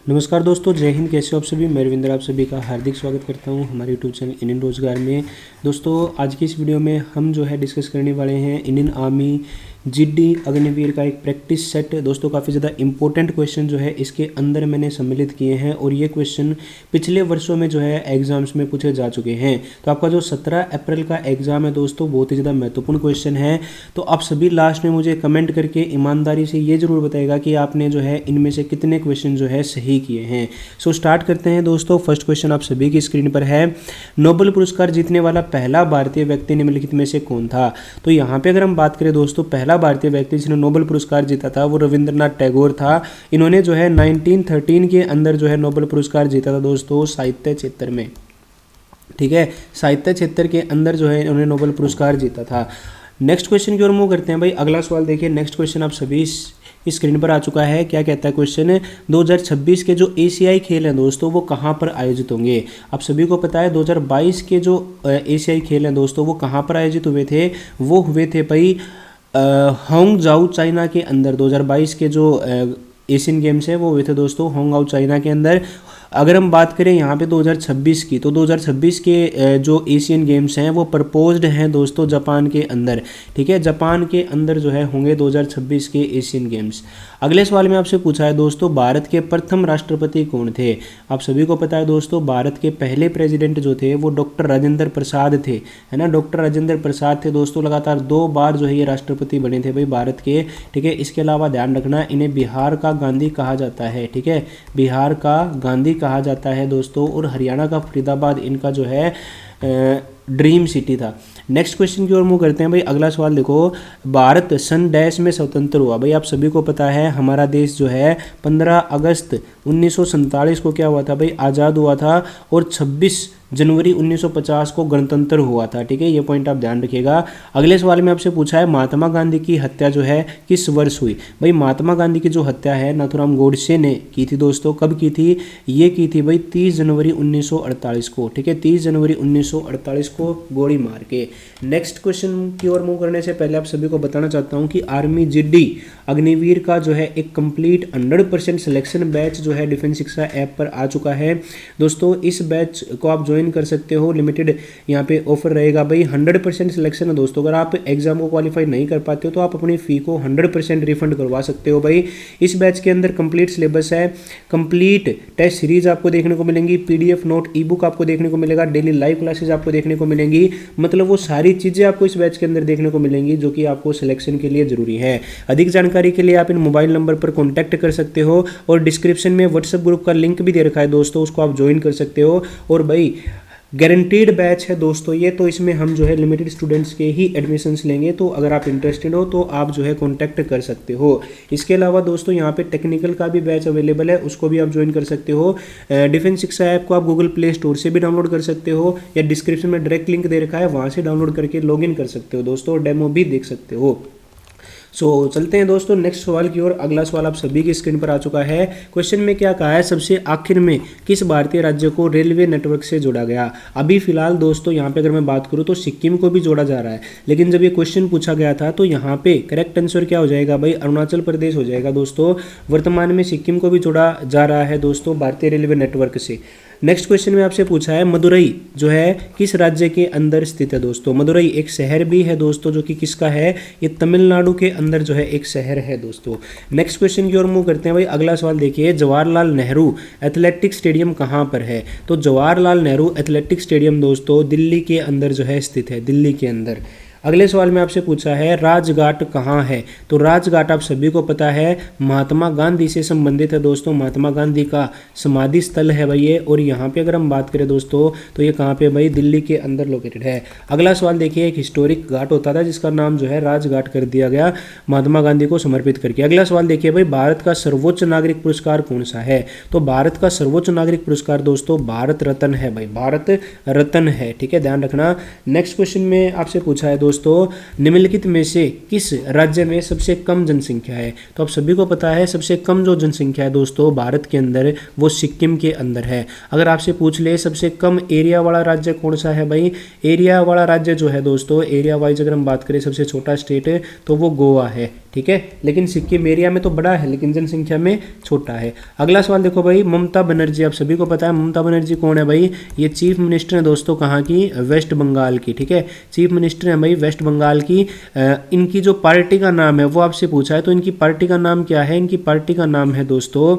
नमस्कार दोस्तों, जय हिंद। कैसे हो आप सभी। मैं रविंद्र आप सभी का हार्दिक स्वागत करता हूं हमारे यूट्यूब चैनल इंडियन रोजगार में। दोस्तों आज की इस वीडियो में हम जो है डिस्कस करने वाले हैं इंडियन आर्मी जीडी अग्निवीर का एक प्रैक्टिस सेट। दोस्तों काफ़ी ज़्यादा इंपॉर्टेंट क्वेश्चन जो है इसके अंदर मैंने सम्मिलित किए हैं और ये क्वेश्चन पिछले वर्षों में जो है एग्जाम्स में पूछे जा चुके हैं। तो आपका जो 17 अप्रैल का एग्ज़ाम है दोस्तों, बहुत ही ज़्यादा महत्वपूर्ण क्वेश्चन है। तो आप सभी लास्ट में मुझे कमेंट करके ईमानदारी से ये ज़रूर बताएगा कि आपने जो है इनमें से कितने क्वेश्चन जो है सही किए हैं। सो स्टार्ट करते हैं दोस्तों। फर्स्ट क्वेश्चन आप सभी की स्क्रीन पर है। नोबेल पुरस्कार जीतने वाला पहला भारतीय व्यक्ति निम्नलिखित में से कौन था। तो यहाँ पे अगर हम बात करें दोस्तों, पहला भारतीय व्यक्ति जिसने नोबेल पुरस्कार जीता था वो रविंद्रनाथ टैगोर था। इन्होंने जो है 1913 के अंदर जो है नोबेल पुरस्कार जीता था दोस्तों, साहित्य क्षेत्र में। ठीक है, साहित्य क्षेत्र के अंदर जो है इन्होंने नोबेल पुरस्कार जीता था। नेक्स्ट क्वेश्चन की ओर मूव करते हैं भाई। अगला सवाल देखिए। नेक्स्ट क्वेश्चन आप सभी स्क्रीन पर आ चुका है। क्या कहता है क्वेश्चन, 2026 के जो एशियाई खेल हैं दोस्तों वो कहाँ पर आयोजित होंगे। आप सभी को पता है 2022 के जो एशियाई खेल हैं दोस्तों वो कहाँ पर आयोजित हुए थे। वो हुए थे भाई हांगझाऊ चाइना के अंदर। 2022 के जो एशियन गेम्स हैं वो हुए थे दोस्तों हांगझाऊ चाइना के अंदर। अगर हम बात करें यहाँ पे 2026 की, तो 2026 के जो एशियन गेम्स हैं वो प्रपोज्ड हैं दोस्तों जापान के अंदर। ठीक है, जापान के अंदर जो है होंगे 2026 के एशियन गेम्स। अगले सवाल में आपसे पूछा है दोस्तों, भारत के प्रथम राष्ट्रपति कौन थे। आप सभी को पता है दोस्तों भारत के पहले प्रेसिडेंट जो थे वो डॉक्टर राजेंद्र प्रसाद थे, है ना। डॉक्टर राजेंद्र प्रसाद थे दोस्तों। लगातार 2 बार जो है ये राष्ट्रपति बने थे भाई भारत के। ठीक है, इसके अलावा ध्यान रखना इन्हें बिहार का गांधी कहा जाता है। ठीक है, बिहार का गांधी कहा जाता है दोस्तों। और हरियाणा का फरीदाबाद इनका जो है ड्रीम सिटी था। नेक्स्ट क्वेश्चन की ओर मूव करते हैं भाई। अगला सवाल देखो, भारत सन डैश में स्वतंत्र हुआ। भाई आप सभी को पता है हमारा देश जो है 15 अगस्त 1947 को क्या हुआ था भाई, आज़ाद हुआ था। और 26 जनवरी 1950 को गणतंत्र हुआ था। ठीक है, ये पॉइंट आप ध्यान रखिएगा। अगले सवाल में आपसे पूछा है महात्मा गांधी की हत्या जो है किस वर्ष हुई। भाई महात्मा गांधी की जो हत्या है नाथूराम गोडसे ने की थी दोस्तों। कब की थी, ये की थी भाई 30 जनवरी 1948 को। ठीक है, 30 जनवरी 1948 को गोली मार के। नेक्स्ट क्वेश्चन की ओर मूव करने से पहले आप सभी को बताना चाहता हूँ कि आर्मी जीडी अग्निवीर का जो है एक कंप्लीट 100% सिलेक्शन बैच जो है डिफेंस शिक्षा ऐप पर आ चुका है दोस्तों। इस बैच को आप ज्वाइन कर सकते हो। लिमिटेड यहाँ पे ऑफर रहेगा भाई। 100% सिलेक्शन है दोस्तों। अगर आप एग्जाम को क्वालिफाई नहीं कर पाते हो तो आप अपनी फी को 100% रिफंड करवा सकते हो भाई। इस बैच के अंदर कंप्लीट सिलेबस है, कंप्लीट टेस्ट सीरीज आपको देखने को मिलेंगी, पीडीएफ नोट ई बुक आपको देखने को मिलेगा, डेली लाइव क्लासेज आपको देखने को मिलेंगी। मतलब वो सारी चीज़ें आपको इस बैच के अंदर देखने को मिलेंगी जो कि आपको सिलेक्शन के लिए जरूरी है। अधिक जानकारी के लिए आप इन मोबाइल नंबर पर कॉन्टैक्ट कर सकते हो और डिस्क्रिप्शन में व्हाट्सएप ग्रुप का लिंक भी दे रखा है दोस्तों, उसको आप ज्वाइन कर सकते हो। और भाई गारंटीड बैच है दोस्तों ये, तो इसमें हम जो है लिमिटेड स्टूडेंट्स के ही एडमिशन्स लेंगे। तो अगर आप इंटरेस्टेड हो तो आप जो है कॉन्टैक्ट कर सकते हो। इसके अलावा दोस्तों यहाँ पे टेक्निकल का भी बैच अवेलेबल है, उसको भी आप ज्वाइन कर सकते हो। डिफेंस शिक्षा ऐप को आप गूगल प्ले स्टोर से भी डाउनलोड कर सकते हो या डिस्क्रिप्शन में डायरेक्ट लिंक दे रखा है, वहाँ से डाउनलोड करके लॉगिन कर सकते हो दोस्तों, डेमो भी देख सकते हो। चलते हैं दोस्तों नेक्स्ट सवाल की ओर। अगला सवाल आप सभी की स्क्रीन पर आ चुका है। क्वेश्चन में क्या कहा है, सबसे आखिर में किस भारतीय राज्य को रेलवे नेटवर्क से जोड़ा गया। अभी फिलहाल दोस्तों यहाँ पे अगर मैं बात करूँ तो सिक्किम को भी जोड़ा जा रहा है, लेकिन जब ये क्वेश्चन पूछा गया था तो यहाँ पे करेक्ट आंसर क्या हो जाएगा भाई, अरुणाचल प्रदेश हो जाएगा दोस्तों। वर्तमान में सिक्किम को भी जोड़ा जा रहा है दोस्तों भारतीय रेलवे नेटवर्क से। नेक्स्ट क्वेश्चन में आपसे पूछा है मदुरई जो है किस राज्य के अंदर स्थित है दोस्तों। मदुरई एक शहर भी है दोस्तों जो कि किसका है, ये तमिलनाडु के अंदर जो है एक शहर है दोस्तों। नेक्स्ट क्वेश्चन की ओर मूव करते हैं भाई। अगला सवाल देखिए, जवाहरलाल नेहरू एथलेटिक स्टेडियम कहाँ पर है। तो जवाहरलाल नेहरू एथलेटिक स्टेडियम दोस्तों दिल्ली के अंदर जो है स्थित है, दिल्ली के अंदर। अगले सवाल में आपसे पूछा है राजघाट कहाँ है। तो राजघाट आप सभी को पता है महात्मा गांधी से संबंधित है दोस्तों, महात्मा गांधी का समाधि स्थल है भाई ये। और यहाँ पे अगर हम बात करें दोस्तों तो ये कहाँ पे भाई, दिल्ली के अंदर लोकेटेड है। अगला सवाल देखिए, एक हिस्टोरिक घाट होता था जिसका नाम जो है राजघाट कर दिया गया महात्मा गांधी को समर्पित करके। अगला सवाल देखिए भाई, भारत का सर्वोच्च नागरिक पुरस्कार कौन सा है। तो भारत का सर्वोच्च नागरिक पुरस्कार दोस्तों भारत रत्न है भाई, भारत रत्न है। ठीक है, ध्यान रखना। नेक्स्ट क्वेश्चन में आपसे पूछा है दोस्तों, निम्नलिखित में से किस राज्य में सबसे कम जनसंख्या है। तो आप सभी को पता है सबसे कम जो जनसंख्या है दोस्तों भारत के अंदर वो सिक्किम के अंदर है। अगर आपसे पूछ ले सबसे कम एरिया वाला राज्य कौन सा है भाई, एरिया वाला राज्य जो है दोस्तों, एरिया वाइज अगर हम बात करें सबसे छोटा स्टेट है तो वो गोवा है। ठीक है, लेकिन सिक्किम एरिया में तो बड़ा है लेकिन जनसंख्या में छोटा है। अगला सवाल देखो भाई, ममता बनर्जी, आप सभी को पता है ममता बनर्जी कौन है भाई, ये चीफ मिनिस्टर है दोस्तों कहाँ की, वेस्ट बंगाल की। ठीक है, चीफ मिनिस्टर है भाई वेस्ट बंगाल की। इनकी जो पार्टी का नाम है वो आपसे पूछा है, तो इनकी पार्टी का नाम क्या है, इनकी पार्टी का नाम है दोस्तों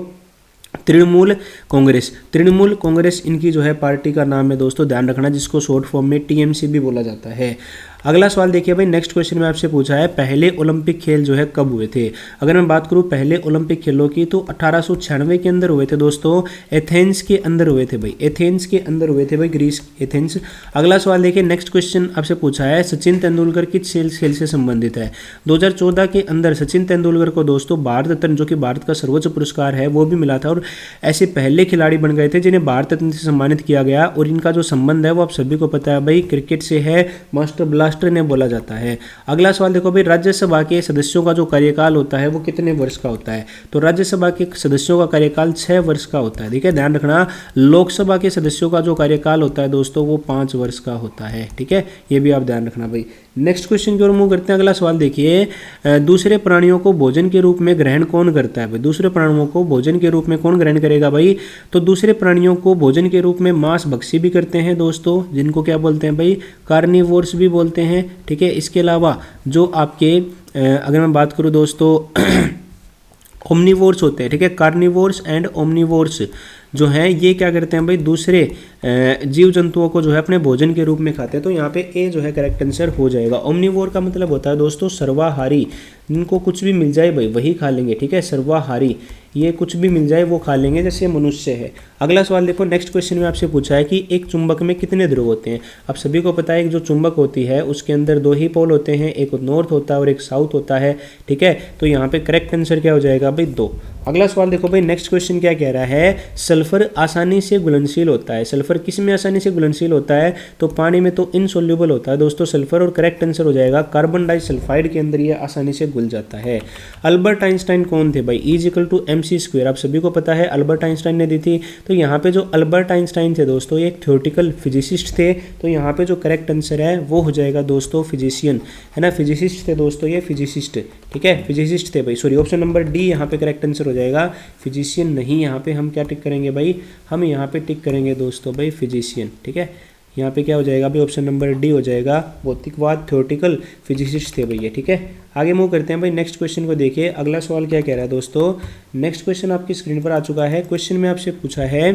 तृणमूल कांग्रेस। तृणमूल कांग्रेस इनकी जो है पार्टी का नाम है दोस्तों, ध्यान रखना, जिसको शॉर्ट फॉर्म में टीएमसी भी बोला जाता है। अगला सवाल देखिए भाई, नेक्स्ट क्वेश्चन में आपसे पूछा है पहले ओलंपिक खेल जो है कब हुए थे। अगर मैं बात करूं पहले ओलंपिक खेलों की तो 1896 के अंदर हुए थे दोस्तों, एथेंस के अंदर हुए थे भाई, एथेंस के अंदर हुए थे भाई, ग्रीस एथेंस। अगला सवाल देखिए, नेक्स्ट क्वेश्चन आपसे पूछा है सचिन तेंदुलकर किस खेल से संबंधित है। 2014 के अंदर सचिन तेंदुलकर को दोस्तों भारत रत्न, जो कि भारत का सर्वोच्च पुरस्कार है, वो भी मिला था और ऐसे पहले खिलाड़ी बन गए थे जिन्हें भारत रत्न से सम्मानित किया गया। और इनका जो संबंध है वो आप सभी को पता है भाई, क्रिकेट से है, मास्टर ब्लास्टर ने बोला जाता है। अगला सवाल देखो भाई, राज्यसभा के सदस्यों का जो कार्यकाल होता है वो कितने वर्ष का होता है। तो राज्यसभा के सदस्यों का कार्यकाल 6 वर्ष का होता है। ठीक है, ध्यान रखना, लोकसभा के सदस्यों का जो कार्यकाल होता है दोस्तों वो 5 वर्ष का होता है। ठीक है, ये भी आप ध्यान रखना भाई। नेक्स्ट क्वेश्चन की ओर मूव करते हैं। अगला सवाल देखिए, दूसरे प्राणियों को भोजन के रूप में ग्रहण कौन करता है भाई, दूसरे प्राणियों को भोजन के रूप में कौन ग्रहण करेगा भाई। तो दूसरे प्राणियों को भोजन के रूप में मांस भक्षी भी करते हैं दोस्तों, जिनको क्या बोलते हैं भाई, कार्निवोर्स भी बोलते हैं। ठीक है, इसके अलावा जो आपके अगर मैं बात करूं दोस्तों ओमनिवोर्स होते हैं। ठीक है, कार्निवोर्स एंड ओमनिवोर्स जो हैं ये क्या करते हैं भाई, दूसरे जीव जंतुओं को जो है अपने भोजन के रूप में खाते हैं। तो यहाँ पे ए जो है करेक्ट आंसर हो जाएगा। ओमनिवोर का मतलब होता है दोस्तों सर्वाहारी, जिनको कुछ भी मिल जाए भाई वही खा लेंगे। ठीक है, सर्वाहारी, ये कुछ भी मिल जाए वो खा लेंगे, जैसे मनुष्य है। अगला सवाल देखो, नेक्स्ट क्वेश्चन में आपसे पूछा है कि एक चुंबक में कितने ध्रुव होते हैं। आप सभी को पता है कि जो चुंबक होती है उसके अंदर 2 ही पोल होते हैं, एक नॉर्थ होता है और एक साउथ होता है। ठीक है, तो यहाँ पे करेक्ट आंसर क्या हो जाएगा भाई, 2। अगला सवाल देखो भाई, नेक्स्ट क्वेश्चन क्या कह रहा है, सल्फर आसानी से घुलनशील होता है। सल्फर किस में आसानी से घुलनशील होता है, तो पानी में तो इनसोल्यूबल होता है दोस्तों सल्फर, और करेक्ट आंसर हो जाएगा कार्बन डाइसल्फाइड के अंदर ये आसानी से घुल जाता है। अल्बर्ट आइंस्टाइन कौन थे भाई, E=mc², आप सभी को पता है अल्बर्ट आइंस्टाइन ने दी थी। तो यहाँ पे जो अल्बर्ट आइंस्टाइन थे दोस्तों ये एक थ्योरेटिकल फिजिसिस्ट थे, तो यहाँ पे जो करेक्ट आंसर है वो हो जाएगा दोस्तों फिजिशियन, है ना, फिजिसिस्ट थे दोस्तों ये, फिजिसिस्ट। ठीक है, फिजिसिस्ट थे भाई, सॉरी ऑप्शन नंबर डी यहाँ पे करेक्ट आंसर हो जाएगा, फिजिशियन नहीं। यहाँ पे हम क्या टिक करेंगे भाई, हम यहाँ पे टिक करेंगे दोस्तों भाई फिजिशियन। ठीक है, यहाँ पे क्या हो जाएगा भाई, ऑप्शन नंबर डी हो जाएगा, भौतिकवाद थ्योरेटिकल फिजिसिस्ट थे भैया। ठीक है, आगे मूव करते हैं भाई, नेक्स्ट क्वेश्चन को देखिए। अगला सवाल क्या कह रहा है दोस्तों, नेक्स्ट क्वेश्चन आपकी स्क्रीन पर आ चुका है। क्वेश्चन में आपसे पूछा है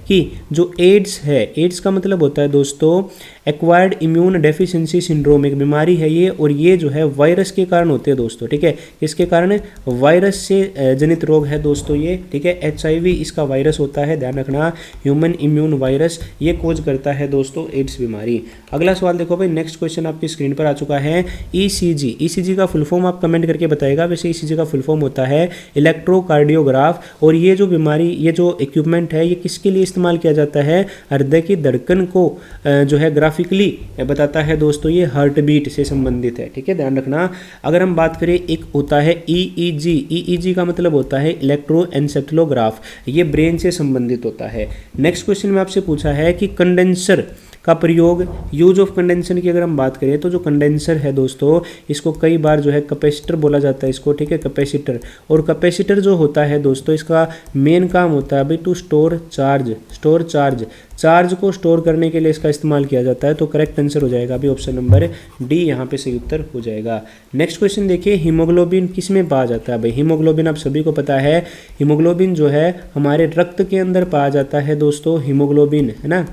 कि जो एड्स है, एड्स का मतलब होता है दोस्तों एक्वायर्ड इम्यून डेफिशिएंसी सिंड्रोम, एक बीमारी है ये, और ये जो है वायरस के कारण होते हैं दोस्तों। ठीक है, किसके कारण, वायरस से जनित रोग है दोस्तों ये। ठीक है, HIV इसका वायरस होता है, ध्यान रखना, ह्यूमन इम्यून वायरस, ये कोज करता है दोस्तों एड्स बीमारी। अगला सवाल देखो भाई, नेक्स्ट क्वेश्चन आपकी स्क्रीन पर आ चुका है, ECG का फुल फॉर्म आप कमेंट करके बताएगा। वैसे ECG का फुल फॉर्म होता है इलेक्ट्रोकार्डियोग्राफ, और ये जो बीमारी, ये जो इक्विपमेंट है ये किसके लिए इस्तेमाल किया जाता है, हृदय की धड़कन को जो है ग्राफिकली बताता है दोस्तों, ये हार्ट बीट से संबंधित है। ठीक है, ध्यान रखना। अगर हम बात करें, एक होता है EEG का मतलब होता है इलेक्ट्रोएन्सेफेलोग्राफ, ये ब्रेन से संबंधित होता है। नेक्स्ट क्वेश्चन में आपसे पूछा है कि कंडेंसर का प्रयोग, यूज ऑफ कंडेंसर की अगर हम बात करें तो जो कंडेंसर है दोस्तों इसको कई बार जो है कैपेसिटर बोला जाता है इसको। ठीक है, कैपेसिटर, और कैपेसिटर जो होता है दोस्तों इसका मेन काम होता है भाई टू स्टोर चार्ज, चार्ज को स्टोर करने के लिए इसका इस्तेमाल किया जाता है। तो करेक्ट आंसर हो जाएगा अभी ऑप्शन नंबर डी, यहाँ पे सही उत्तर हो जाएगा। नेक्स्ट क्वेश्चन देखिए, हीमोग्लोबिन किस में पाया जाता है भाई। हीमोग्लोबिन आप सभी को पता है, हीमोग्लोबिन जो है हमारे रक्त के अंदर पाया जाता है दोस्तों, हीमोग्लोबिन, है ना,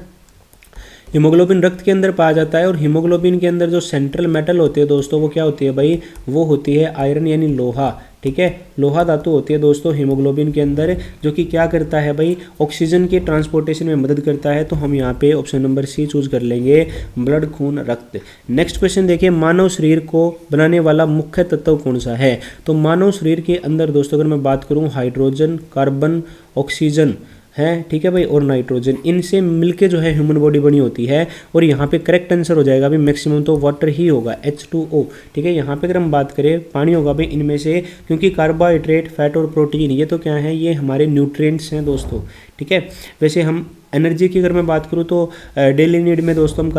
हीमोग्लोबिन रक्त के अंदर पाया जाता है। और हीमोग्लोबिन के अंदर जो सेंट्रल मेटल होती है दोस्तों वो क्या होती है भाई, वो होती है आयरन यानी लोहा। ठीक है, लोहा धातु होती है दोस्तों हीमोग्लोबिन के अंदर, जो कि क्या करता है भाई, ऑक्सीजन के ट्रांसपोर्टेशन में मदद करता है। तो हम यहाँ पे ऑप्शन नंबर सी चूज कर लेंगे, ब्लड, खून, रक्त। नेक्स्ट क्वेश्चन देखिए, मानव शरीर को बनाने वाला मुख्य तत्व कौन सा है। तो मानव शरीर के अंदर दोस्तों अगर मैं बात करूँ, हाइड्रोजन, कार्बन, ऑक्सीजन है, ठीक है भाई, और नाइट्रोजन, इनसे मिलके जो है ह्यूमन बॉडी बनी होती है। और यहाँ पे करेक्ट आंसर हो जाएगा भाई मैक्सिमम तो वाटर ही होगा, H2O। ठीक है, यहाँ पे अगर हम बात करें पानी होगा भाई इनमें से, क्योंकि कार्बोहाइड्रेट, फैट और प्रोटीन ये तो क्या है, ये हमारे न्यूट्रिएंट्स हैं दोस्तों। ठीक है, वैसे हम एनर्जी की अगर मैं बात करूँ तो डेली नीड में दोस्तों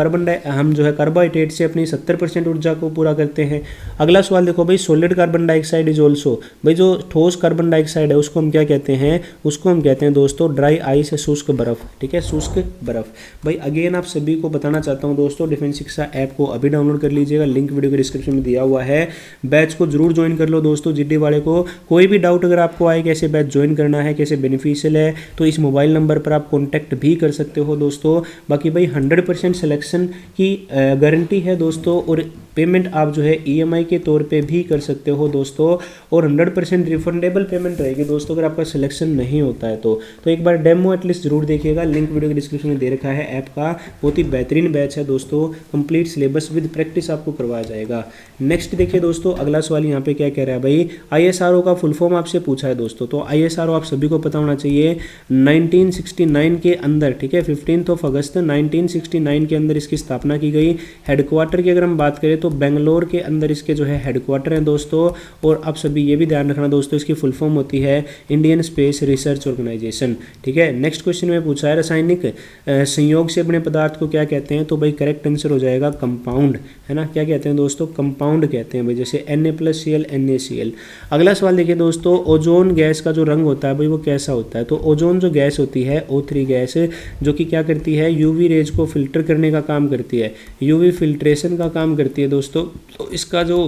हम जो है कार्बोहाइड्रेट से अपनी 70% ऊर्जा को पूरा करते हैं। अगला सवाल देखो भाई, solid carbon dioxide is also, भाई जो ठोस कार्बन डाइऑक्साइड है उसको हम क्या कहते हैं, उसको हम कहते हैं दोस्तों ड्राई आइस, शुष्क बर्फ, ठीक है, शुष्क बर्फ। भाई अगेन आप सभी को बताना चाहता हूँ दोस्तों, डिफेंस शिक्षा ऐप को अभी डाउनलोड कर लीजिएगा, लिंक वीडियो के डिस्क्रिप्शन में दिया हुआ है। बैच को जरूर ज्वाइन कर लो दोस्तों जीडी वाले को। कोई भी डाउट अगर आपको आए कैसे बैच ज्वाइन करना है, कैसे बेनिफिशियल है, तो इस मोबाइल नंबर पर आप कॉन्टैक्ट भी कर सकते हो दोस्तों। बाकी भाई 100% सिलेक्शन की गारंटी है दोस्तों, और पेमेंट आप जो है EMI के तौर पे भी कर सकते हो दोस्तों, और 100% रिफंडेबल पेमेंट रहेगी दोस्तों अगर आपका सिलेक्शन नहीं होता है तो एक बार डेमो एटलीस्ट जरूर देखिएगा, लिंक वीडियो के डिस्क्रिप्शन में दे रखा है। ऐप का बहुत ही बेहतरीन बैच है दोस्तों, कंप्लीट सिलेबस विद प्रैक्टिस आपको करवाया जाएगा। नेक्स्ट देखिए दोस्तों, अगला सवाल यहाँ पे क्या कह रहा है भाई, ISRO का फुल फॉर्म आपसे पूछा है दोस्तों। तो ISRO आप सभी को पता होना चाहिए 1969 के अंदर, ठीक है, 15 अगस्त 1969 के अंदर इसकी स्थापना की गई। हेडक्वार्टर की अगर हम बात करें तो बेंगलोर के अंदर इसके जो है हेडक्वार्टर हैं दोस्तों। और आप सभी ये भी ध्यान रखना दोस्तों, इसकी फुल फॉर्म होती है इंडियन स्पेस रिसर्च ऑर्गेनाइजेशन, ठीक है। नेक्स्ट क्वेश्चन में पूछा है रासायनिक संयोग से बने पदार्थ को क्या कहते हैं, तो भाई करेक्ट आंसर हो जाएगा कंपाउंड, है ना। क्या कहते हैं दोस्तों, कंपाउंड कहते हैं भाई, जैसे Na+Cl NaCl। अगला सवाल देखिए दोस्तों, ओजोन गैस का जो रंग होता है भाई वो कैसा होता है, तो ओजोन जो गैस होती है O3 गैस, जो कि क्या करती है, UV रेज को फिल्टर करने का काम करती है, UV फिल्ट्रेशन का काम करती है दोस्तों। तो इसका जो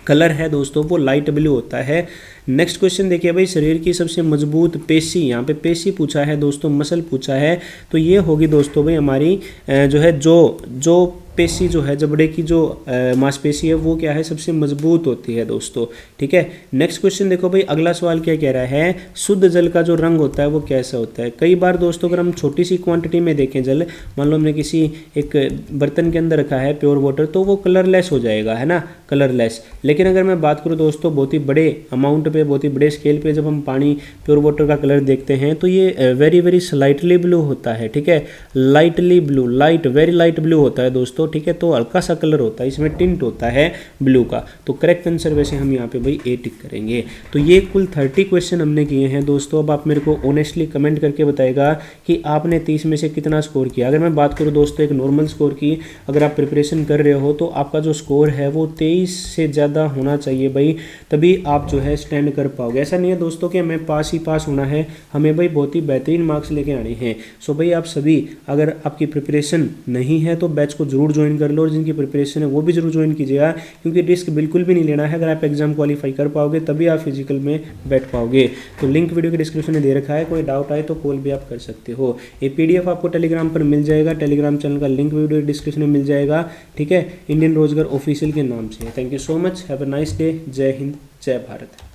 कलर है दोस्तों वो लाइट ब्लू होता है। नेक्स्ट क्वेश्चन देखिए भाई, शरीर की सबसे मजबूत पेशी, यहाँ पे पेशी पूछा है दोस्तों, मसल पूछा है, तो ये होगी दोस्तों भाई हमारी जो है जो पेशी जो है, जबड़े की जो मांसपेशी है वो क्या है, सबसे मजबूत होती है दोस्तों, ठीक है। नेक्स्ट क्वेश्चन देखो भाई, अगला सवाल क्या कह रहा है, शुद्ध जल का जो रंग होता है वो कैसा होता है। कई बार दोस्तों अगर हम छोटी सी क्वांटिटी में देखें जल, मान लो हमने किसी एक बर्तन के अंदर रखा है प्योर वाटर, तो वो कलरलेस हो जाएगा, है ना, कलरलेस। लेकिन अगर मैं बात करूँ दोस्तों बहुत ही बड़े अमाउंट पे, बहुत ही बड़े स्केल पे जब हम पानी प्योर वाटर का कलर देखते हैं तो ये वेरी वेरी स्लाइटली ब्लू होता है, ठीक है, lightly blue, light very light blue होता है दोस्तों, ठीक है। तो हल्का सा कलर होता है, इसमें टिंट होता है ब्लू का। तो करेक्ट आंसर वैसे हम यहाँ पे भाई A टिक करेंगे। तो ये कुल 30 क्वेश्चन हमने किए हैं दोस्तों। अब आप मेरे को ऑनेस्टली कमेंट करके बताएगा कि आपने 30 में से कितना स्कोर किया। अगर मैं बात करूँ दोस्तों एक नॉर्मल स्कोर की, अगर आप प्रिपरेशन कर रहे हो तो आपका जो स्कोर है वो 23 से ज़्यादा होना चाहिए भाई, तभी आप जो है स्टैंड कर पाओगे। ऐसा नहीं है दोस्तों कि हमें पास ही पास होना है, हमें भाई बहुत ही बेहतरीन मार्क्स लेके आने हैं। सो भाई आप सभी अगर आपकी प्रिपरेशन नहीं है तो बैच को जरूर ज्वाइन कर लो, और जिनकी प्रिपरेशन है वो भी जरूर ज्वाइन कीजिएगा, क्योंकि रिस्क बिल्कुल भी नहीं लेना है। अगर आप एग्जाम क्वालिफाई कर पाओगे तभी आप फिजिकल में बैठ पाओगे। तो लिंक वीडियो के डिस्क्रिप्शन में दे रखा है, कोई डाउट आए तो कॉल भी आप कर सकते हो। ये PDF आपको टेलीग्राम पर मिल जाएगा, टेलीग्राम चैनल का लिंक वीडियो डिस्क्रिप्शन में मिल जाएगा, ठीक है, इंडियन रोजगार ऑफिशियल के नाम से। Thank you so much, have a nice day, जय हिंद, जय भारत।